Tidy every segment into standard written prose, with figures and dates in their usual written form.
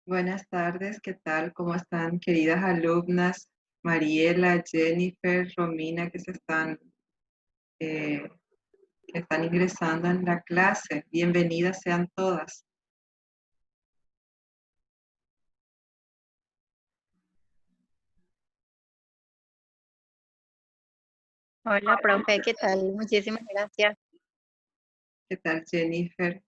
Buenas tardes, ¿qué tal? ¿Cómo están, queridas alumnas? Mariela, Jennifer, Romina, eh, que están ingresando en la clase. Bienvenidas sean todas. Hola, profe, ¿qué tal? Muchísimas gracias. ¿Qué tal, Jennifer?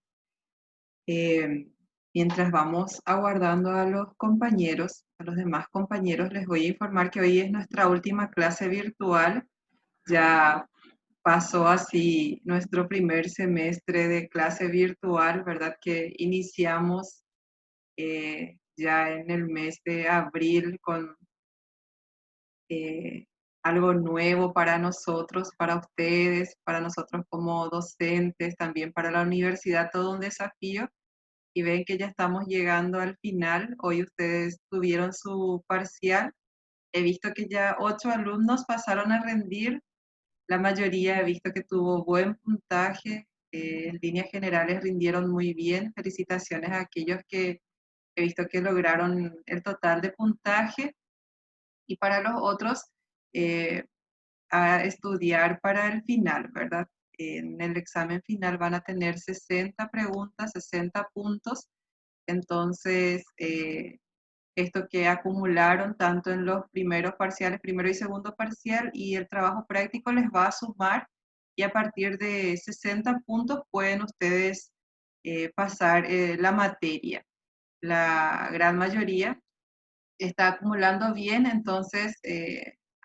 Eh, Mientras vamos aguardando a los compañeros, a los demás compañeros, les voy a informar que hoy es nuestra última clase virtual. Ya pasó así nuestro primer semestre de clase virtual, ¿verdad? Que iniciamos ya en el mes de abril con eh, algo nuevo para nosotros, para ustedes, para nosotros como docentes, también para la universidad, todo un desafío. Y ven que ya estamos llegando al final. Hoy ustedes tuvieron su parcial. He visto que ya 8 alumnos pasaron a rendir. La mayoría he visto que tuvo buen puntaje. En líneas generales rindieron muy bien. Felicitaciones a aquellos que he visto que lograron el total de puntaje. Y para los otros, eh, a estudiar para el final, ¿verdad? En el examen final van a tener 60 preguntas, 60 puntos. Entonces, esto que acumularon tanto en los primeros parciales, primero y segundo parcial, y el trabajo práctico les va a sumar, y a partir de 60 puntos pueden ustedes pasar la materia. La gran mayoría está acumulando bien, entonces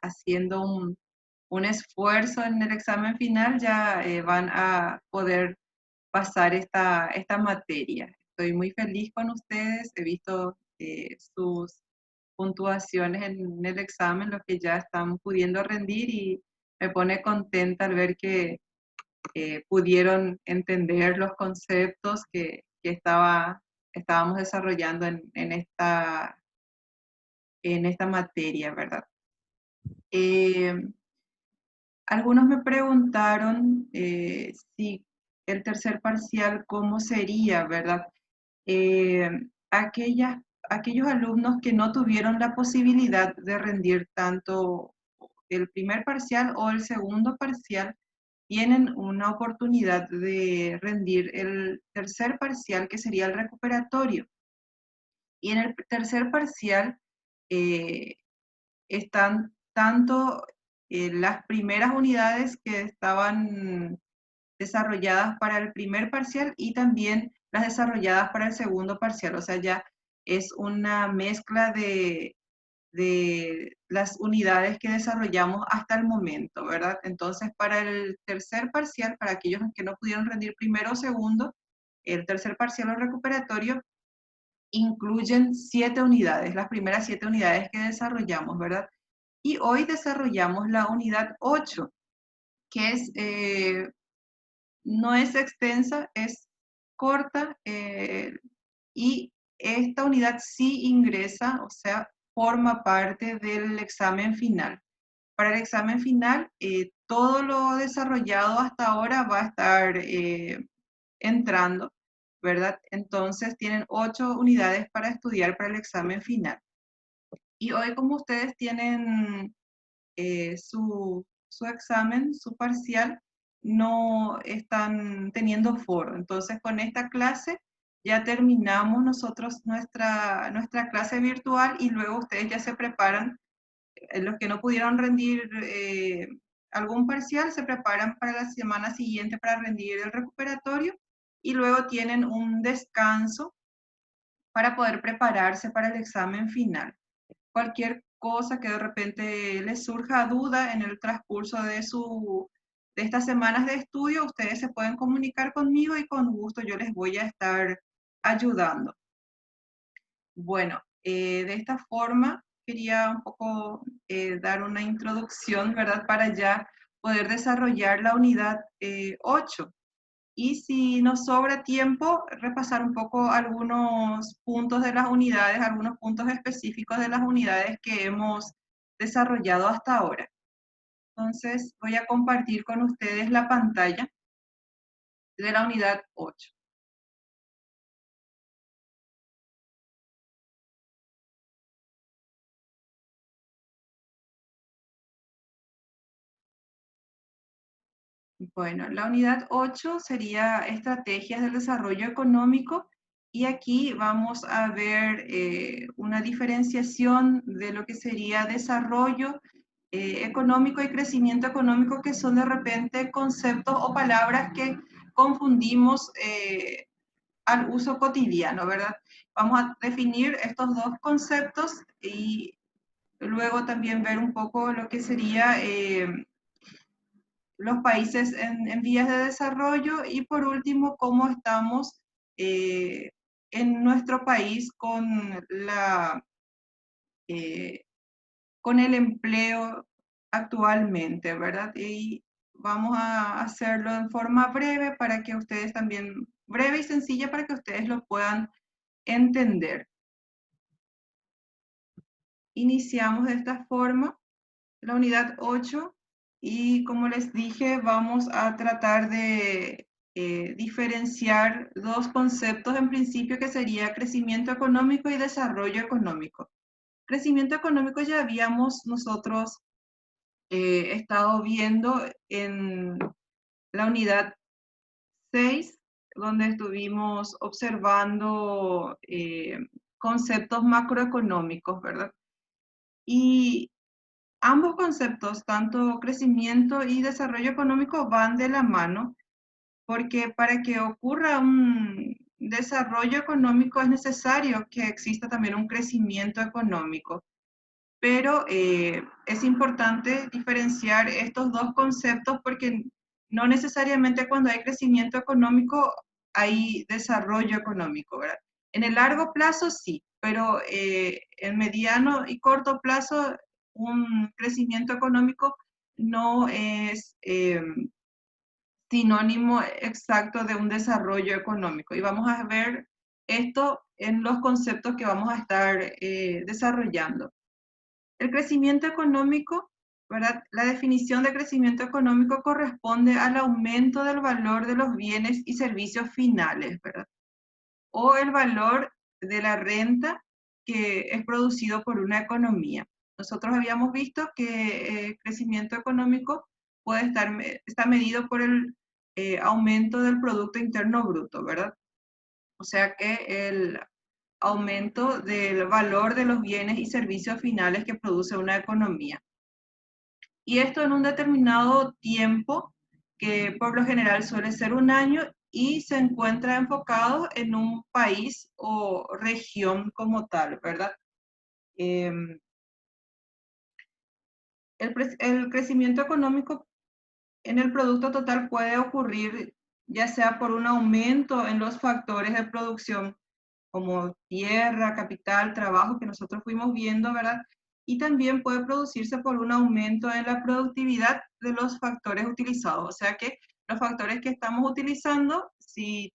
haciendo un esfuerzo en el examen final ya van a poder pasar esta materia. Estoy muy feliz con ustedes, he visto sus puntuaciones en el examen, los que ya están pudiendo rendir, y me pone contenta al ver que pudieron entender los conceptos que estábamos desarrollando en esta materia, ¿verdad? Eh, Algunos me preguntaron si el tercer parcial, ¿cómo sería, verdad? Eh, aquellos alumnos que no tuvieron la posibilidad de rendir tanto el primer parcial o el segundo parcial, tienen una oportunidad de rendir el tercer parcial, que sería el recuperatorio. Y en el tercer parcial eh, están tanto las primeras unidades que estaban desarrolladas para el primer parcial y también las desarrolladas para el segundo parcial. O sea, ya es una mezcla de las unidades que desarrollamos hasta el momento, ¿verdad? Entonces, para el tercer parcial, para aquellos que no pudieron rendir primero o segundo, el tercer parcial o recuperatorio incluyen 7 unidades, las primeras 7 unidades que desarrollamos, ¿verdad? Y hoy desarrollamos la unidad 8, que no es extensa, es corta, y esta unidad sí ingresa, o sea, forma parte del examen final. Para el examen final, todo lo desarrollado hasta ahora va a estar entrando, ¿verdad? Entonces tienen 8 unidades para estudiar para el examen final. Y hoy, como ustedes tienen su examen, su parcial, no están teniendo foro. Entonces, con esta clase ya terminamos nosotros nuestra clase virtual, y luego ustedes ya se preparan, los que no pudieron rendir algún parcial, se preparan para la semana siguiente para rendir el recuperatorio, y luego tienen un descanso para poder prepararse para el examen final. Cualquier cosa que de repente les surja duda en el transcurso de estas semanas de estudio, ustedes se pueden comunicar conmigo y con gusto yo les voy a estar ayudando. Bueno, de esta forma quería un poco dar una introducción, ¿verdad? Para ya poder desarrollar la unidad 8. Y si nos sobra tiempo, repasar un poco algunos puntos de las unidades, algunos puntos específicos de las unidades que hemos desarrollado hasta ahora. Entonces, voy a compartir con ustedes la pantalla de la unidad 8. Bueno, la unidad 8 sería estrategias del desarrollo económico y aquí vamos a ver una diferenciación de lo que sería desarrollo económico y crecimiento económico, que son de repente conceptos o palabras que confundimos al uso cotidiano, ¿verdad? Vamos a definir estos dos conceptos y luego también ver un poco lo que sería los países en vías de desarrollo y por último, cómo estamos en nuestro país eh, con el empleo actualmente, ¿verdad? Y vamos a hacerlo en forma breve para que ustedes también, breve y sencilla para que ustedes lo puedan entender. Iniciamos de esta forma la unidad 8 y como les dije, vamos a tratar de diferenciar dos conceptos en principio que sería crecimiento económico y desarrollo económico. Crecimiento económico ya habíamos nosotros estado viendo en la unidad 6, donde estuvimos observando conceptos macroeconómicos, ¿verdad? Y ambos conceptos, tanto crecimiento y desarrollo económico, van de la mano, porque para que ocurra un desarrollo económico es necesario que exista también un crecimiento económico. Pero es importante diferenciar estos dos conceptos porque no necesariamente cuando hay crecimiento económico hay desarrollo económico, ¿verdad? En el largo plazo sí, pero en mediano y corto plazo un crecimiento económico no es sinónimo exacto de un desarrollo económico. Y vamos a ver esto en los conceptos que vamos a estar desarrollando. El crecimiento económico, ¿verdad? La definición de crecimiento económico corresponde al aumento del valor de los bienes y servicios finales, ¿verdad? O el valor de la renta que es producido por una economía. Nosotros habíamos visto que el crecimiento económico está medido por el aumento del Producto Interno Bruto, ¿verdad? O sea que el aumento del valor de los bienes y servicios finales que produce una economía. Y esto en un determinado tiempo, que por lo general suele ser un año, y se encuentra enfocado en un país o región como tal, ¿verdad? El crecimiento económico en el producto total puede ocurrir ya sea por un aumento en los factores de producción como tierra, capital, trabajo que nosotros fuimos viendo, ¿verdad? Y también puede producirse por un aumento en la productividad de los factores utilizados. O sea que los factores que estamos utilizando, si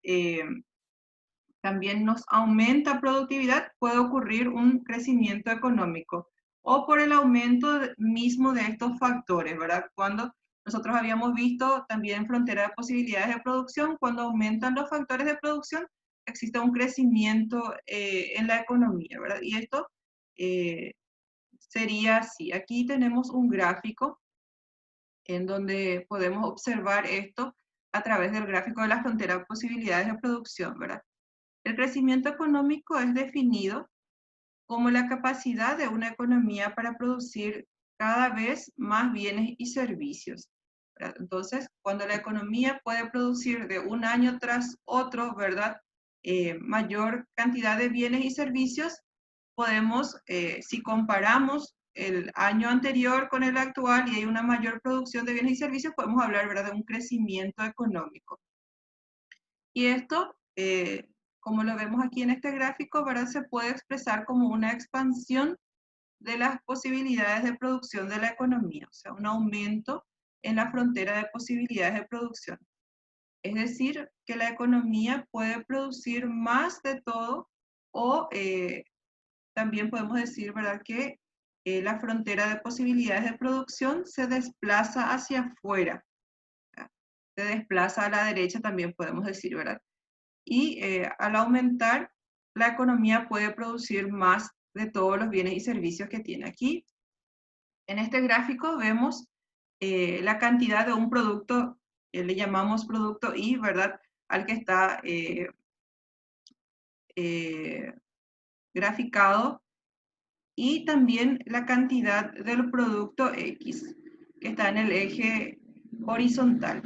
también nos aumenta productividad, puede ocurrir un crecimiento económico o por el aumento mismo de estos factores, ¿verdad? Cuando nosotros habíamos visto también frontera de posibilidades de producción, cuando aumentan los factores de producción, existe un crecimiento en la economía, ¿verdad? Y esto eh, sería así. Aquí tenemos un gráfico en donde podemos observar esto a través del gráfico de la frontera de posibilidades de producción, ¿verdad? El crecimiento económico es definido como la capacidad de una economía para producir cada vez más bienes y servicios, ¿verdad? Entonces, cuando la economía puede producir de un año tras otro, ¿verdad? Mayor cantidad de bienes y servicios, podemos, si comparamos el año anterior con el actual y hay una mayor producción de bienes y servicios, podemos hablar, ¿verdad?, de un crecimiento económico. Y esto, como lo vemos aquí en este gráfico, ¿verdad?, se puede expresar como una expansión de las posibilidades de producción de la economía, o sea, un aumento en la frontera de posibilidades de producción. Es decir, que la economía puede producir más de todo o también podemos decir, ¿verdad?, que la frontera de posibilidades de producción se desplaza hacia afuera, ¿verdad? Se desplaza a la derecha también podemos decir, ¿verdad? Y al aumentar, la economía puede producir más de todos los bienes y servicios que tiene. Aquí, en este gráfico, vemos la cantidad de un producto le llamamos producto I, ¿verdad? Al que está graficado, y también la cantidad del producto X, que está en el eje horizontal.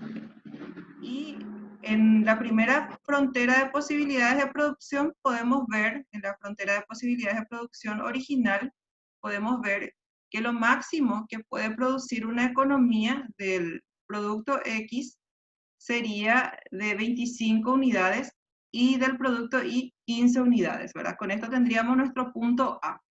Y en la primera frontera de posibilidades de producción podemos ver, en la frontera de posibilidades de producción original, podemos ver que lo máximo que puede producir una economía del producto X sería de 25 unidades y del producto Y 15 unidades, ¿verdad? Con esto tendríamos nuestro punto A.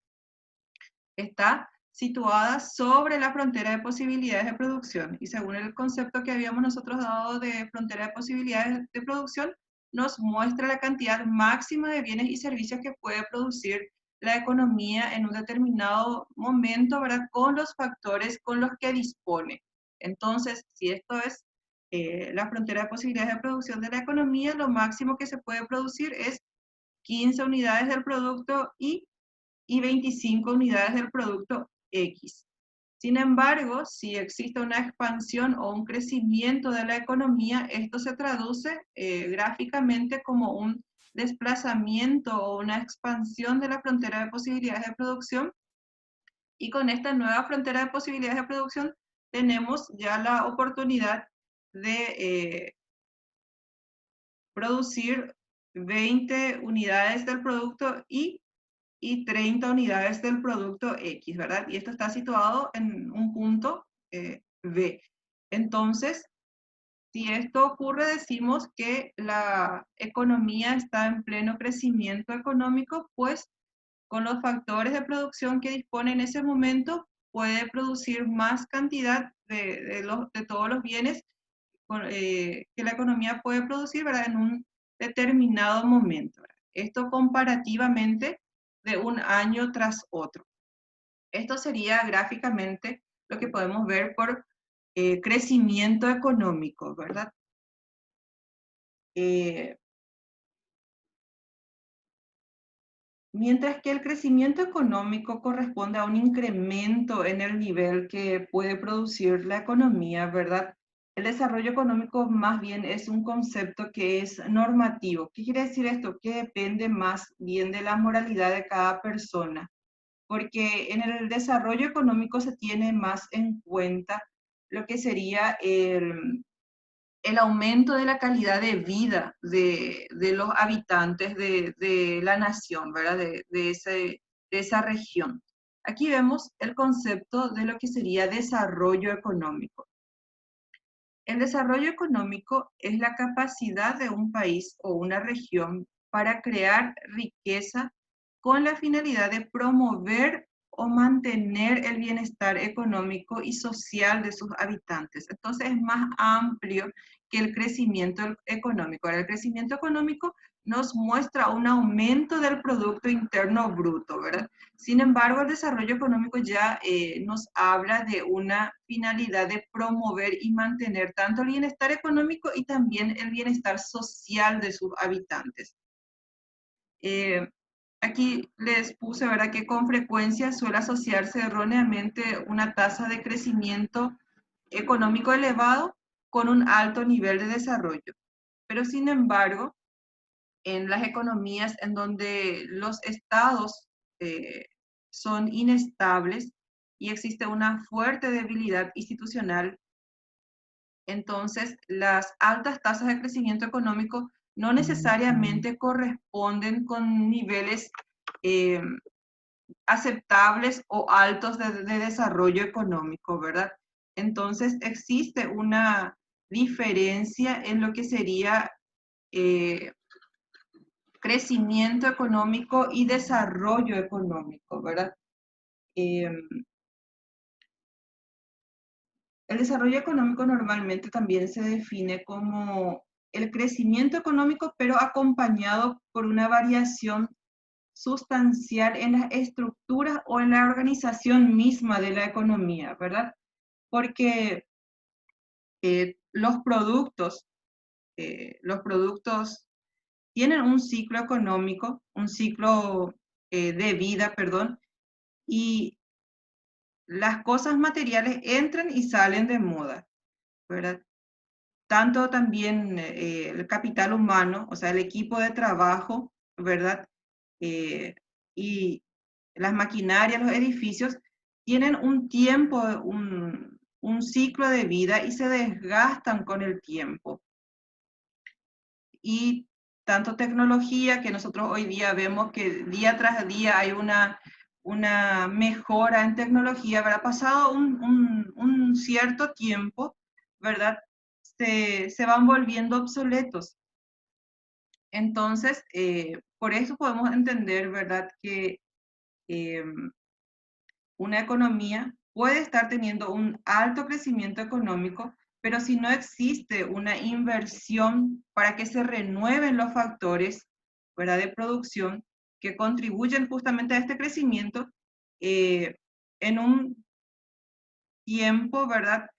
Está situada sobre la frontera de posibilidades de producción y según el concepto que habíamos nosotros dado de frontera de posibilidades de producción, nos muestra la cantidad máxima de bienes y servicios que puede producir la economía en un determinado momento, ¿verdad? Con los factores con los que dispone. Entonces, si esto es la frontera de posibilidades de producción de la economía, lo máximo que se puede producir es 15 unidades del producto y 25 unidades del producto X. Sin embargo, si existe una expansión o un crecimiento de la economía, esto se traduce gráficamente como un desplazamiento o una expansión de la frontera de posibilidades de producción. Y con esta nueva frontera de posibilidades de producción tenemos ya la oportunidad de producir 20 unidades del producto y 30 unidades del producto X, ¿verdad? Y esto está situado en un punto B. Entonces, si esto ocurre, decimos que la economía está en pleno crecimiento económico, pues con los factores de producción que dispone en ese momento, puede producir más cantidad de todos los bienes que la economía puede producir, ¿verdad? En un determinado momento, ¿verdad? Esto comparativamente de un año tras otro. Esto sería gráficamente lo que podemos ver por crecimiento económico, ¿verdad? Eh, Mientras que el crecimiento económico corresponde a un incremento en el nivel que puede producir la economía, ¿verdad? El desarrollo económico más bien es un concepto que es normativo. ¿Qué quiere decir esto? Que depende más bien de la moralidad de cada persona, porque en el desarrollo económico se tiene más en cuenta lo que sería el aumento de la calidad de vida de los habitantes de la nación, ¿verdad? De esa región. Aquí vemos el concepto de lo que sería desarrollo económico. El desarrollo económico es la capacidad de un país o una región para crear riqueza con la finalidad de promover o mantener el bienestar económico y social de sus habitantes. Entonces es más amplio que el crecimiento económico. Ahora, el crecimiento económico nos muestra un aumento del Producto Interno Bruto, ¿verdad? Sin embargo, el desarrollo económico ya nos habla de una finalidad de promover y mantener tanto el bienestar económico y también el bienestar social de sus habitantes. Eh, Aquí les puse, ¿verdad?, que con frecuencia suele asociarse erróneamente una tasa de crecimiento económico elevado con un alto nivel de desarrollo. Pero sin embargo, en las economías en donde los estados son inestables y existe una fuerte debilidad institucional, entonces las altas tasas de crecimiento económico no necesariamente corresponden con niveles eh, aceptables o altos de desarrollo económico, ¿verdad? Entonces existe una diferencia en lo que sería eh, crecimiento económico y desarrollo económico, ¿verdad? Eh, el desarrollo económico normalmente también se define como el crecimiento económico, pero acompañado por una variación sustancial en las estructuras o en la organización misma de la economía, ¿verdad? Porque los productos tienen un ciclo económico, un ciclo de vida, perdón, y las cosas materiales entran y salen de moda, ¿verdad? tanto también el capital humano, o sea, el equipo de trabajo, ¿verdad? Eh, y las maquinarias, los edificios, tienen un tiempo, un ciclo de vida y se desgastan con el tiempo. Y tanto tecnología que nosotros hoy día vemos que día tras día hay una mejora en tecnología, habrá pasado un cierto tiempo, ¿verdad? Se van volviendo obsoletos. Entonces, por eso podemos entender, ¿verdad?, que una economía puede estar teniendo un alto crecimiento económico, pero si no existe una inversión para que se renueven los factores, ¿verdad?, de producción que contribuyen justamente a este crecimiento, eh, en un tiempo, ¿verdad?,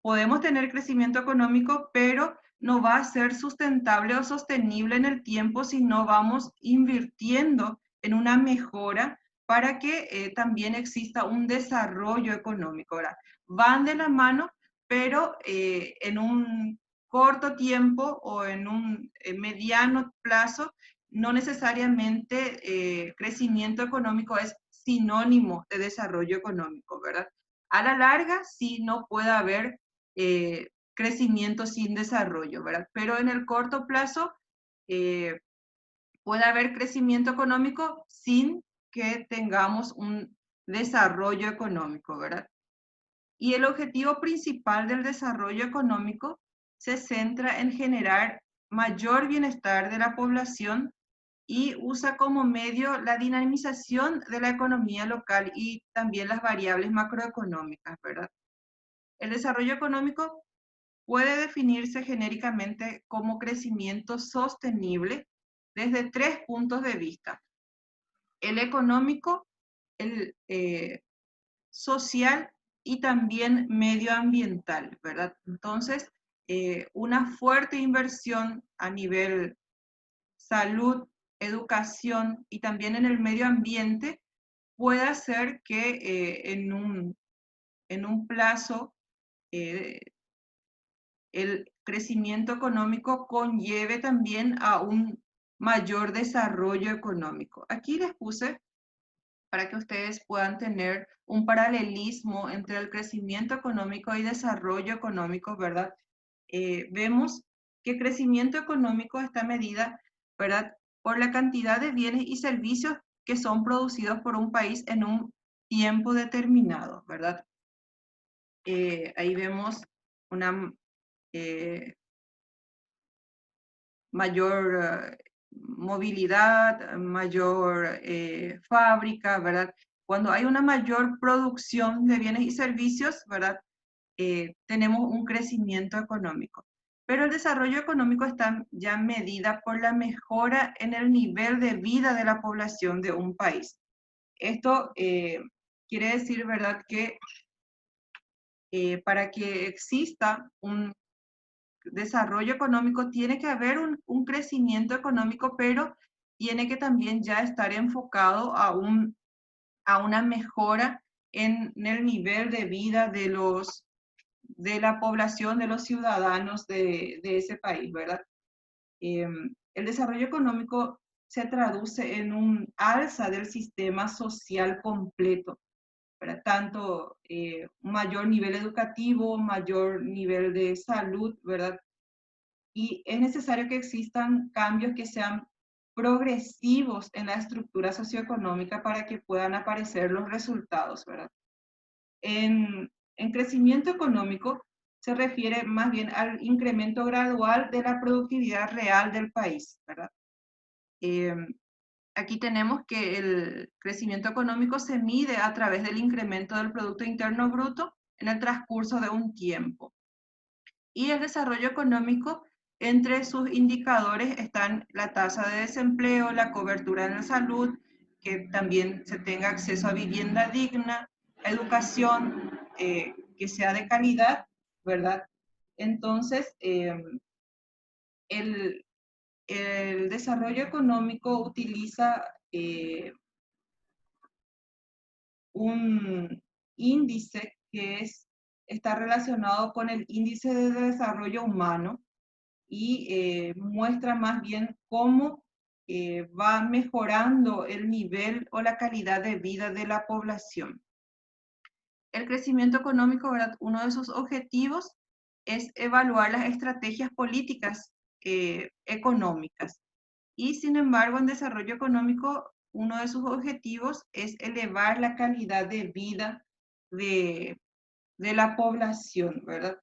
podemos tener crecimiento económico, pero no va a ser sustentable o sostenible en el tiempo si no vamos invirtiendo en una mejora para que también exista un desarrollo económico. Ahora, van de la mano, pero en un corto tiempo o en un mediano plazo, no necesariamente crecimiento económico es sinónimo de desarrollo económico, ¿verdad? A la larga, sí, no puede haber crecimiento sin desarrollo, ¿verdad? Pero en el corto plazo eh, puede haber crecimiento económico sin que tengamos un desarrollo económico, ¿verdad? Y el objetivo principal del desarrollo económico se centra en generar mayor bienestar de la población y usa como medio la dinamización de la economía local y también las variables macroeconómicas, ¿verdad? El desarrollo económico puede definirse genéricamente como crecimiento sostenible desde tres puntos de vista: el económico, el social y también medioambiental, ¿verdad? Entonces, una fuerte inversión a nivel salud, educación y también en el medio ambiente puede hacer que en un plazo eh, el crecimiento económico conlleve también a un mayor desarrollo económico. Aquí les puse para que ustedes puedan tener un paralelismo entre el crecimiento económico y desarrollo económico, ¿verdad? Vemos que crecimiento económico está medida, ¿verdad?, por la cantidad de bienes y servicios que son producidos por un país en un tiempo determinado, ¿verdad? Ahí vemos una eh, mayor movilidad, mayor fábrica, ¿verdad? Cuando hay una mayor producción de bienes y servicios, ¿verdad? Tenemos un crecimiento económico. Pero el desarrollo económico está ya medida por la mejora en el nivel de vida de la población de un país. Esto quiere decir, ¿verdad?, que para que exista un desarrollo económico, tiene que haber un crecimiento económico, pero tiene que también ya estar enfocado a una mejora en el nivel de vida de la población, de los ciudadanos de ese país, ¿verdad? El desarrollo económico se traduce en un alza del sistema social completo, ¿verdad? Tanto un mayor nivel educativo, mayor nivel de salud, ¿verdad? Y es necesario que existan cambios que sean progresivos en la estructura socioeconómica para que puedan aparecer los resultados, ¿verdad? En crecimiento económico se refiere más bien al incremento gradual de la productividad real del país, ¿verdad? Eh, Aquí tenemos que el crecimiento económico se mide a través del incremento del Producto Interno Bruto en el transcurso de un tiempo. Y el desarrollo económico, entre sus indicadores están la tasa de desempleo, la cobertura en la salud, que también se tenga acceso a vivienda digna, educación que sea de calidad, ¿verdad? Entonces, el, el desarrollo económico utiliza un índice que es está relacionado con el índice de desarrollo humano y muestra más bien cómo va mejorando el nivel o la calidad de vida de la población. El crecimiento económico, ¿verdad? Uno de sus objetivos es evaluar las estrategias políticas económicas. Y sin embargo, en desarrollo económico, uno de sus objetivos es elevar la calidad de vida de, de la población, ¿verdad?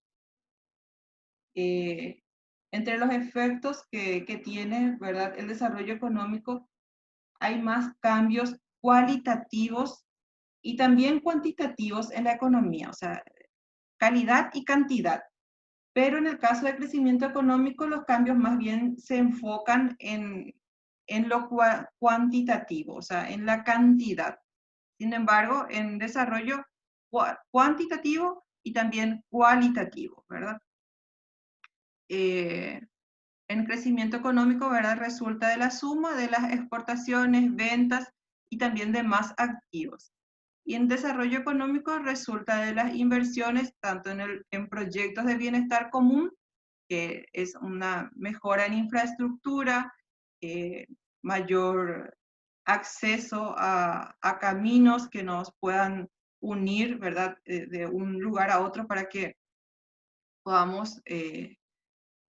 Entre los efectos que tiene, ¿verdad? El desarrollo económico, hay más cambios cualitativos y también cuantitativos en la economía, o sea, calidad y cantidad. Pero en el caso de crecimiento económico, los cambios más bien se enfocan en lo cuantitativo, o sea, en la cantidad. Sin embargo, en desarrollo cuantitativo y también cualitativo, ¿verdad? En crecimiento económico, ¿verdad? Resulta de la suma de las exportaciones, ventas y también de más activos. Y en desarrollo económico resulta de las inversiones tanto en proyectos de bienestar común, que es una mejora en infraestructura, mayor acceso a caminos que nos puedan unir, ¿verdad? De un lugar a otro para que podamos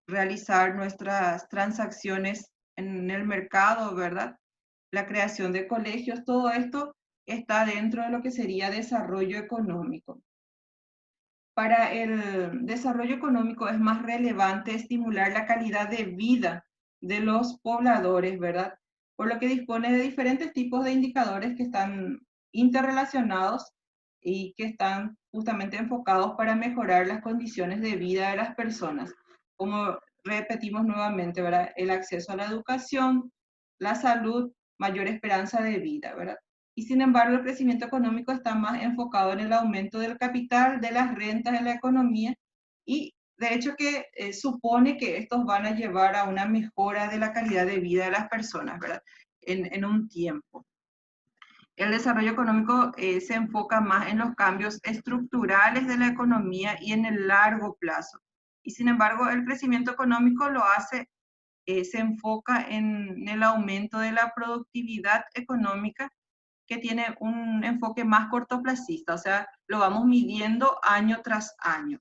realizar nuestras transacciones en el mercado, ¿verdad? La creación de colegios, todo esto está dentro de lo que sería desarrollo económico. Para el desarrollo económico es más relevante estimular la calidad de vida de los pobladores, ¿verdad? Por lo que dispone de diferentes tipos de indicadores que están interrelacionados y que están justamente enfocados para mejorar las condiciones de vida de las personas. Como repetimos nuevamente, ¿verdad? El acceso a la educación, la salud, mayor esperanza de vida, ¿verdad? Y sin embargo, el crecimiento económico está más enfocado en el aumento del capital, de las rentas en la economía, y de hecho que supone que estos van a llevar a una mejora de la calidad de vida de las personas, ¿verdad? En un tiempo. El desarrollo económico se enfoca más en los cambios estructurales de la economía y en el largo plazo. Y sin embargo, el crecimiento económico lo hace, se enfoca en el aumento de la productividad económica, que tiene un enfoque más cortoplacista, o sea, lo vamos midiendo año tras año.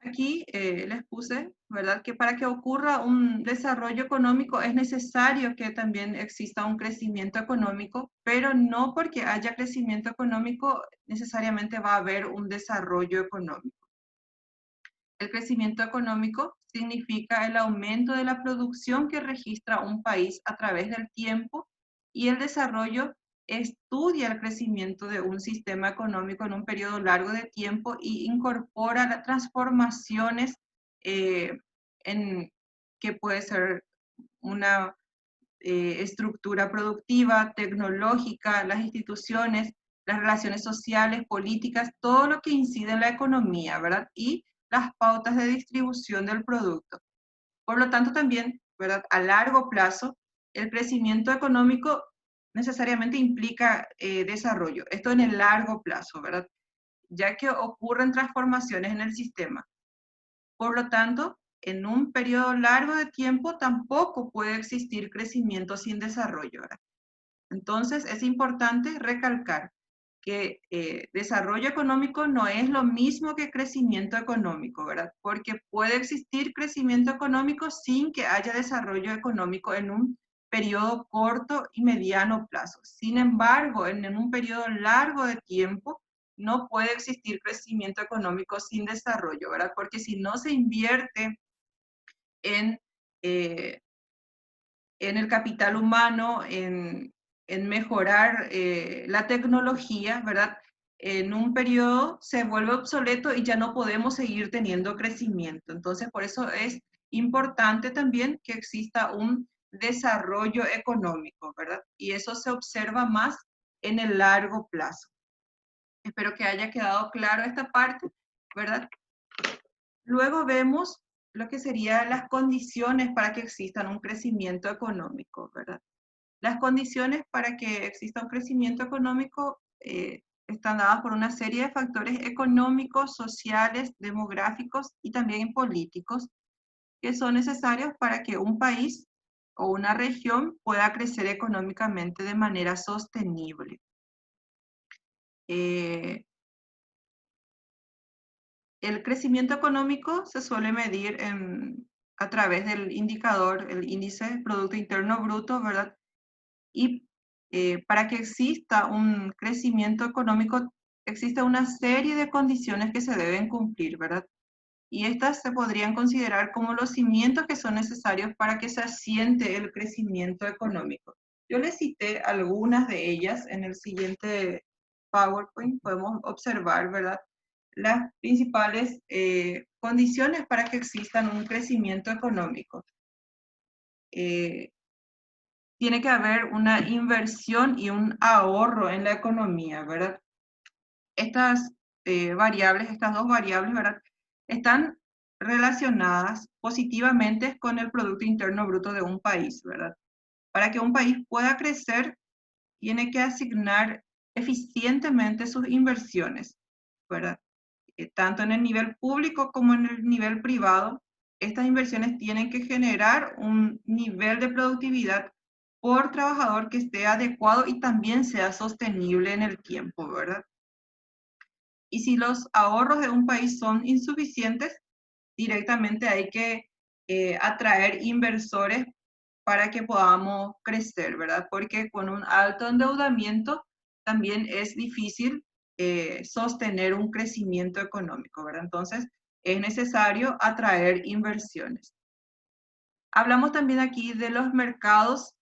Aquí les puse, ¿verdad? Que para que ocurra un desarrollo económico es necesario que también exista un crecimiento económico, pero no porque haya crecimiento económico necesariamente va a haber un desarrollo económico. El crecimiento económico significa el aumento de la producción que registra un país a través del tiempo, y el desarrollo estudia el crecimiento de un sistema económico en un periodo largo de tiempo y incorpora las transformaciones eh, que puede ser una estructura productiva, tecnológica, las instituciones, las relaciones sociales, políticas, todo lo que incide en la economía, ¿verdad? Y las pautas de distribución del producto. Por lo tanto, también, ¿verdad? A largo plazo, el crecimiento económico necesariamente implica desarrollo. Esto en el largo plazo, ¿verdad? Ya que ocurren transformaciones en el sistema. Por lo tanto, en un periodo largo de tiempo tampoco puede existir crecimiento sin desarrollo, ¿verdad? Entonces, es importante recalcar que desarrollo económico no es lo mismo que crecimiento económico, ¿verdad? Porque puede existir crecimiento económico sin que haya desarrollo económico en un periodo corto y mediano plazo. Sin embargo, en un periodo largo de tiempo, no puede existir crecimiento económico sin desarrollo, ¿verdad? Porque si no se invierte en, eh, en el capital humano, en mejorar la tecnología, ¿verdad? En un periodo se vuelve obsoleto y ya no podemos seguir teniendo crecimiento. Entonces, por eso es importante también que exista un desarrollo económico, ¿verdad? Y eso se observa más en el largo plazo. Espero que haya quedado claro esta parte, ¿verdad? Luego vemos lo que serían las condiciones para que exista un crecimiento económico, ¿verdad? Las condiciones para que exista un crecimiento económico están dadas por una serie de factores económicos, sociales, demográficos y también políticos que son necesarios para que un país o una región pueda crecer económicamente de manera sostenible. Eh, el crecimiento económico se suele medir a través del indicador, el índice Producto Interno Bruto, ¿verdad? Y para que exista un crecimiento económico, existe una serie de condiciones que se deben cumplir, ¿verdad? Y estas se podrían considerar como los cimientos que son necesarios para que se asiente el crecimiento económico. Yo les cité algunas de ellas en el siguiente PowerPoint, podemos observar, ¿verdad? Las principales condiciones para que existan un crecimiento económico. Tiene que haber una inversión y un ahorro en la economía, ¿verdad? Estas variables, estas dos variables, ¿verdad? Están relacionadas positivamente con el Producto Interno Bruto de un país, ¿verdad? Para que un país pueda crecer, tiene que asignar eficientemente sus inversiones, ¿verdad? Tanto en el nivel público como en el nivel privado, estas inversiones tienen que generar un nivel de productividad por trabajador que esté adecuado y también sea sostenible en el tiempo, ¿verdad? Y si los ahorros de un país son insuficientes, directamente hay que atraer inversores para que podamos crecer, ¿verdad? Porque con un alto endeudamiento también es difícil sostener un crecimiento económico, ¿verdad? Entonces, es necesario atraer inversiones. Hablamos también aquí de los mercados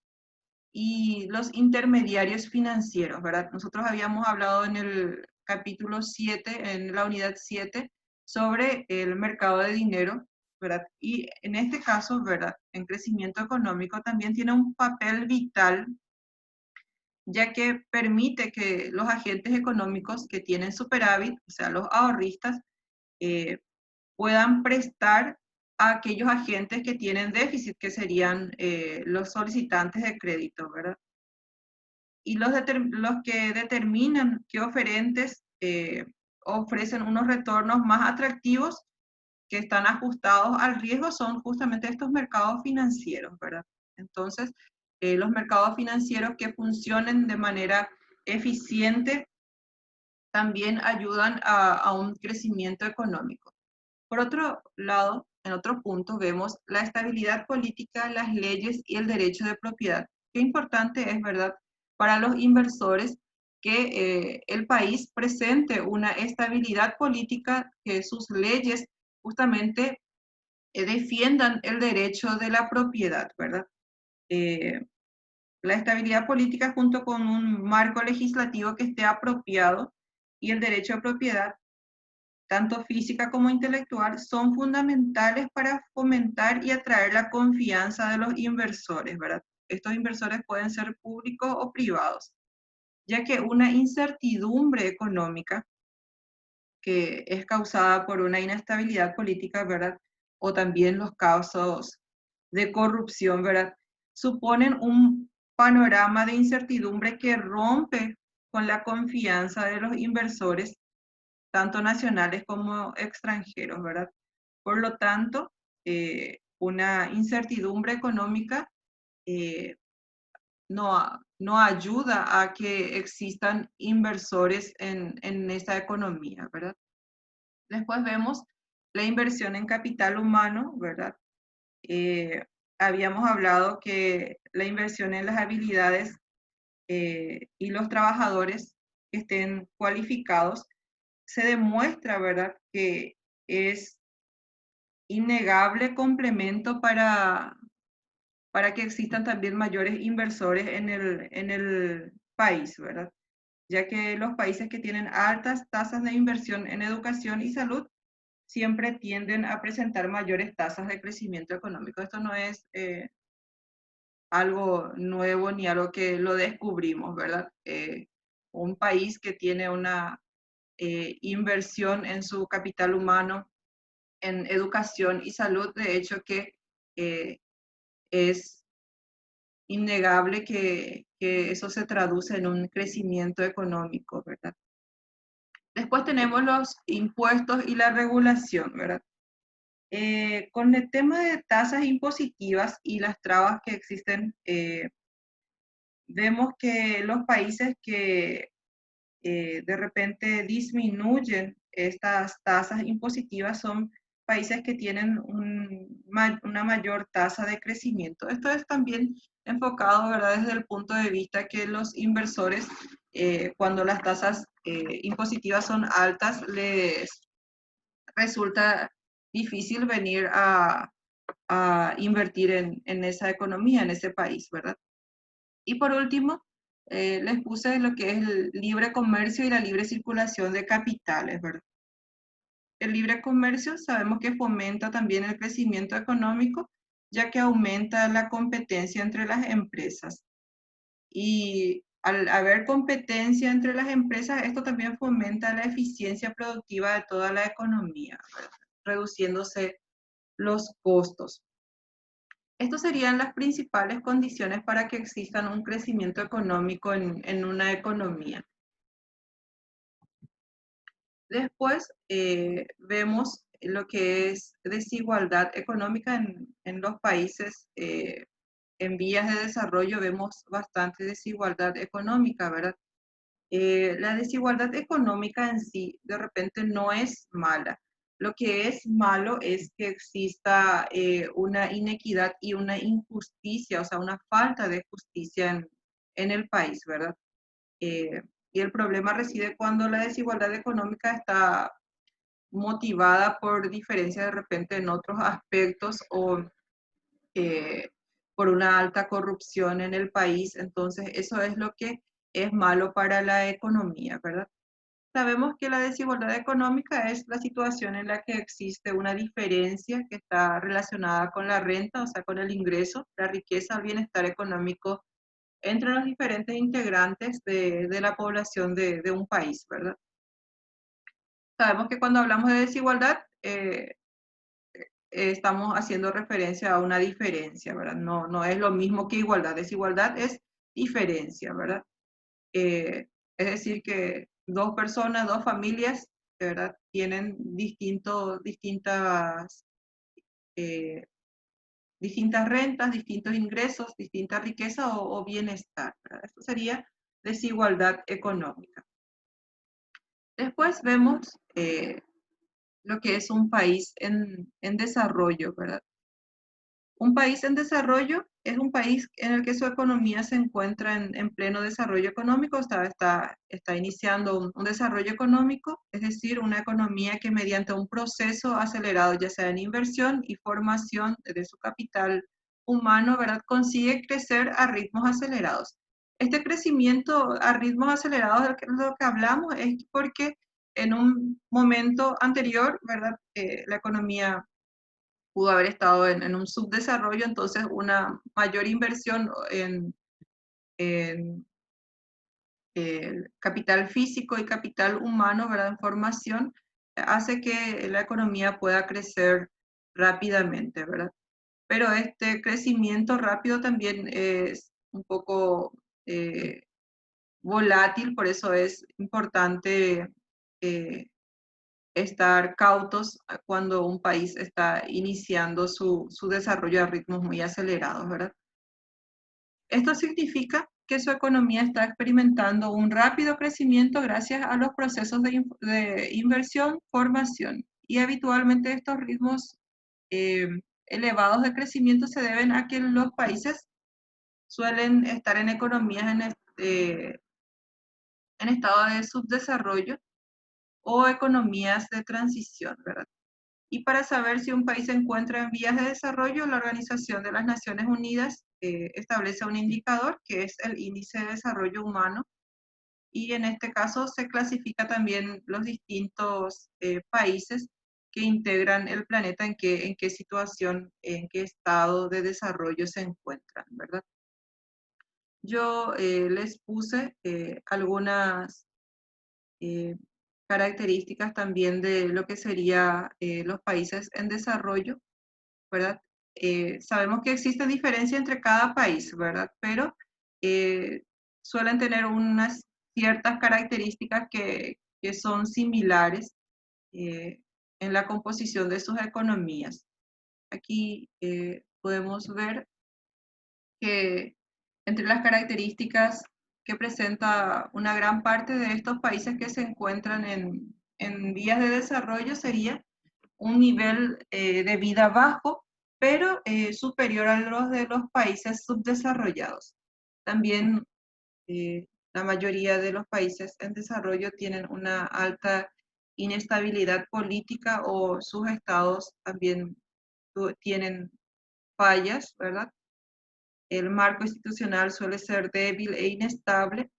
y los intermediarios financieros, ¿verdad? Nosotros habíamos hablado en el capítulo 7, en la unidad 7, sobre el mercado de dinero, ¿verdad? Y en este caso, ¿verdad? En crecimiento económico también tiene un papel vital, ya que permite que los agentes económicos que tienen superávit, o sea, los ahorristas, eh, puedan prestar a aquellos agentes que tienen déficit, que serían los solicitantes de crédito, ¿verdad? Y los que determinan qué oferentes ofrecen unos retornos más atractivos que están ajustados al riesgo son justamente estos mercados financieros, ¿verdad? Entonces, los mercados financieros que funcionen de manera eficiente también ayudan a un crecimiento económico. Por otro lado, en otro punto, vemos la estabilidad política, las leyes y el derecho de propiedad. Qué importante es, ¿verdad?, para los inversores que el país presente una estabilidad política, que sus leyes justamente defiendan el derecho de la propiedad, ¿verdad? Eh, la estabilidad política junto con un marco legislativo que esté apropiado y el derecho de propiedad tanto física como intelectual, son fundamentales para fomentar y atraer la confianza de los inversores, ¿verdad? Estos inversores pueden ser públicos o privados, ya que una incertidumbre económica que es causada por una inestabilidad política, ¿verdad? O también los casos de corrupción, ¿verdad? Suponen un panorama de incertidumbre que rompe con la confianza de los inversores tanto nacionales como extranjeros, ¿verdad? Por lo tanto, una incertidumbre económica eh, no ayuda a que existan inversores en esta economía, ¿verdad? Después vemos la inversión en capital humano, ¿verdad? Eh, habíamos hablado que la inversión en las habilidades y los trabajadores que estén cualificados se demuestra, ¿verdad?, que es innegable complemento para que existan también mayores inversores en el país, ¿verdad? Ya que los países que tienen altas tasas de inversión en educación y salud siempre tienden a presentar mayores tasas de crecimiento económico. Esto no es algo nuevo ni algo que lo descubrimos, ¿verdad? Un país que tiene una inversión en su capital humano, en educación y salud, de hecho que es innegable que eso se traduce en un crecimiento económico, ¿verdad? Después tenemos los impuestos y la regulación, ¿verdad? Con el tema de tasas impositivas y las trabas que existen, vemos que los países que de repente disminuyen estas tasas impositivas son países que tienen una mayor tasa de crecimiento. Esto es también enfocado, ¿verdad?, desde el punto de vista que los inversores, cuando las tasas impositivas son altas, les resulta difícil venir a invertir en esa economía, en ese país, ¿verdad? Y por último, les puse lo que es el libre comercio y la libre circulación de capitales, ¿verdad? El libre comercio sabemos que fomenta también el crecimiento económico, ya que aumenta la competencia entre las empresas. Y al haber competencia entre las empresas, esto también fomenta la eficiencia productiva de toda la economía, ¿verdad?, reduciéndose los costos. Estas serían las principales condiciones para que exista un crecimiento económico en una economía. Después vemos lo que es desigualdad económica en los países en vías de desarrollo. Vemos bastante desigualdad económica, ¿verdad? La desigualdad económica en sí de repente no es mala. Lo que es malo es que exista una inequidad y una injusticia, o sea, una falta de justicia en el país, ¿verdad? Eh, y el problema reside cuando la desigualdad económica está motivada por diferencias de repente en otros aspectos o eh, por una alta corrupción en el país. Entonces, eso es lo que es malo para la economía, ¿verdad? Sabemos que la desigualdad económica es la situación en la que existe una diferencia que está relacionada con la renta, o sea, con el ingreso, la riqueza, el bienestar económico entre los diferentes integrantes de la población de un país, ¿verdad? Sabemos que cuando hablamos de desigualdad, estamos haciendo referencia a una diferencia, ¿verdad? No, no es lo mismo que igualdad. Desigualdad es diferencia, ¿verdad? Es decir, que dos personas, dos familias, ¿verdad?, tienen eh, distintas rentas, distintos ingresos, distinta riqueza o bienestar, ¿verdad? Esto sería desigualdad económica. Después vemos lo que es un país en desarrollo, ¿verdad? Un país en desarrollo es un país en el que su economía se encuentra en pleno desarrollo económico, está iniciando un desarrollo económico, es decir, una economía que mediante un proceso acelerado, ya sea en inversión y formación de su capital humano, ¿verdad?, consigue crecer a ritmos acelerados. Este crecimiento a ritmos acelerados de lo que hablamos es porque en un momento anterior, ¿verdad?, la economía pudo haber estado en un subdesarrollo, entonces una mayor inversión en capital físico y capital humano, ¿verdad?, en formación, hace que la economía pueda crecer rápidamente, ¿verdad? Pero este crecimiento rápido también es un poco volátil, por eso es importante estar cautos cuando un país está iniciando su desarrollo a ritmos muy acelerados, ¿verdad? Esto significa que su economía está experimentando un rápido crecimiento gracias a los procesos de inversión, formación. Y habitualmente estos ritmos eh, elevados de crecimiento se deben a que los países suelen estar en economías en estado de subdesarrollo o economías de transición, ¿verdad? Y para saber si un país se encuentra en vías de desarrollo, la Organización de las Naciones Unidas establece un indicador que es el índice de desarrollo humano, y en este caso se clasifica también los distintos países que integran el planeta, en qué situación, en qué estado de desarrollo se encuentran, ¿verdad? Yo les puse algunas eh, características también de lo que serían los países en desarrollo, ¿verdad? Sabemos que existe diferencia entre cada país, ¿verdad? Pero suelen tener unas ciertas características que son similares eh, en la composición de sus economías. Aquí podemos ver que entre las características que presenta una gran parte de estos países que se encuentran en vías de desarrollo sería un nivel de vida bajo, pero superior a los de los países subdesarrollados. También la mayoría de los países en desarrollo tienen una alta inestabilidad política o sus estados también tienen fallas, ¿verdad? El marco institucional suele ser débil e inestable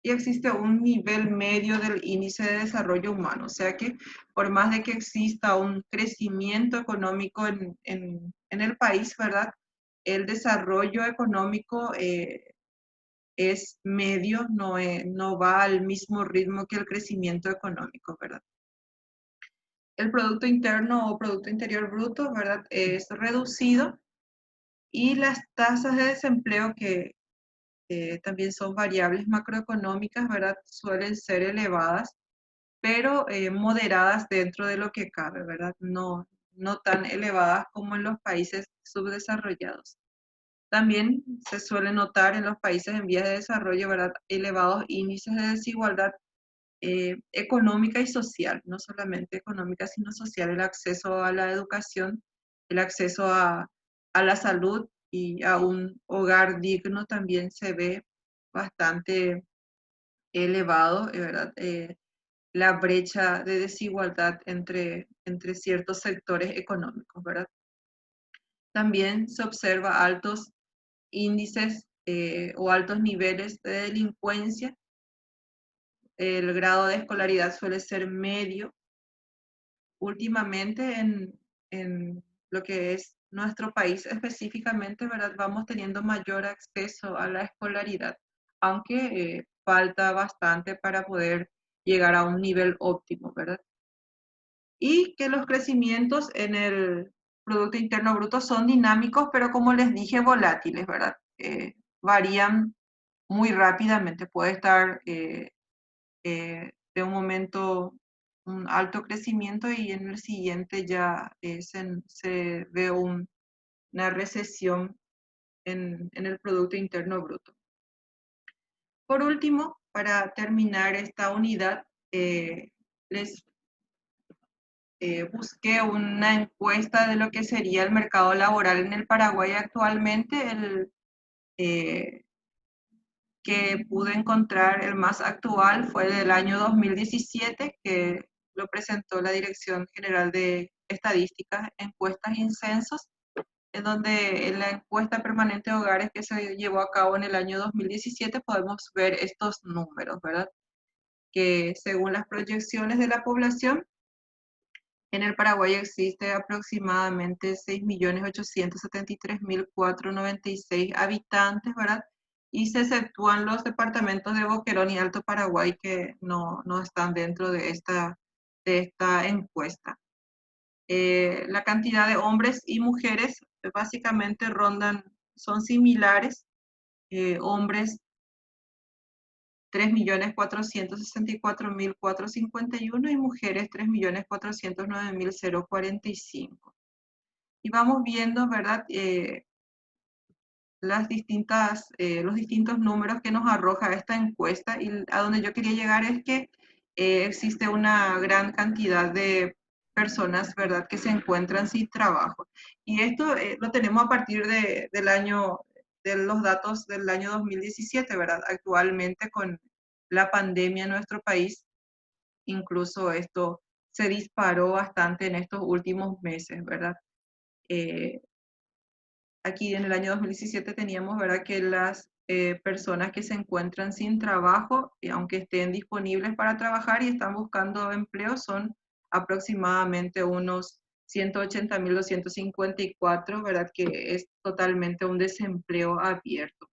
y existe un nivel medio del índice de desarrollo humano, o sea que por más de que exista un crecimiento económico en el país, ¿verdad? El desarrollo económico es medio, no va al mismo ritmo que el crecimiento económico, ¿verdad? El Producto Interno o Producto Interior Bruto, ¿verdad? Es reducido y las tasas de desempleo que también son variables macroeconómicas, ¿verdad? Suelen ser elevadas, pero moderadas dentro de lo que cabe, ¿verdad? No tan elevadas como en los países subdesarrollados. También se suele notar en los países en vías de desarrollo, ¿verdad? Elevados índices de desigualdad económica y social, no solamente económica, sino social, el acceso a la educación, el acceso a la salud y a un hogar digno también se ve bastante elevado, ¿verdad? La brecha de desigualdad entre ciertos sectores económicos, ¿verdad? También se observa altos índices o altos niveles de delincuencia. El grado de escolaridad suele ser medio. Últimamente en lo que es nuestro país específicamente, ¿verdad? Vamos teniendo mayor acceso a la escolaridad, aunque falta bastante para poder llegar a un nivel óptimo, ¿verdad? Y que los crecimientos en el Producto Interno Bruto son dinámicos, pero como les dije, volátiles, ¿verdad? Varían muy rápidamente, puede estar de un momento un alto crecimiento y en el siguiente ya se ve una recesión en el Producto Interno Bruto. Por último, para terminar esta unidad, les busqué una encuesta de lo que sería el mercado laboral en el Paraguay actualmente. Eh, que pude encontrar, el más actual, fue del año 2017, que lo presentó la Dirección General de Estadísticas, Encuestas y Censos, en donde en la encuesta permanente de hogares que se llevó a cabo en el año 2017 podemos ver estos números, ¿verdad? Que según las proyecciones de la población, en el Paraguay existe aproximadamente 6.873.496 habitantes, ¿verdad? Y se exceptúan los departamentos de Boquerón y Alto Paraguay que no están dentro de esta encuesta. La cantidad de hombres y mujeres básicamente son similares. Hombres 3.464.451 y mujeres 3.409.045. Y vamos viendo, ¿verdad? Los distintos números que nos arroja esta encuesta, y a donde yo quería llegar es que existe una gran cantidad de personas, ¿verdad?, que se encuentran sin trabajo. Y esto lo tenemos a partir de los datos del año 2017, ¿verdad? Actualmente con la pandemia en nuestro país, incluso esto se disparó bastante en estos últimos meses, ¿verdad? Eh, Aquí en el año 2017 teníamos, ¿verdad?, que las personas que se encuentran sin trabajo, aunque estén disponibles para trabajar y están buscando empleo, son aproximadamente unos 180.254, ¿verdad?, que es totalmente un desempleo abierto.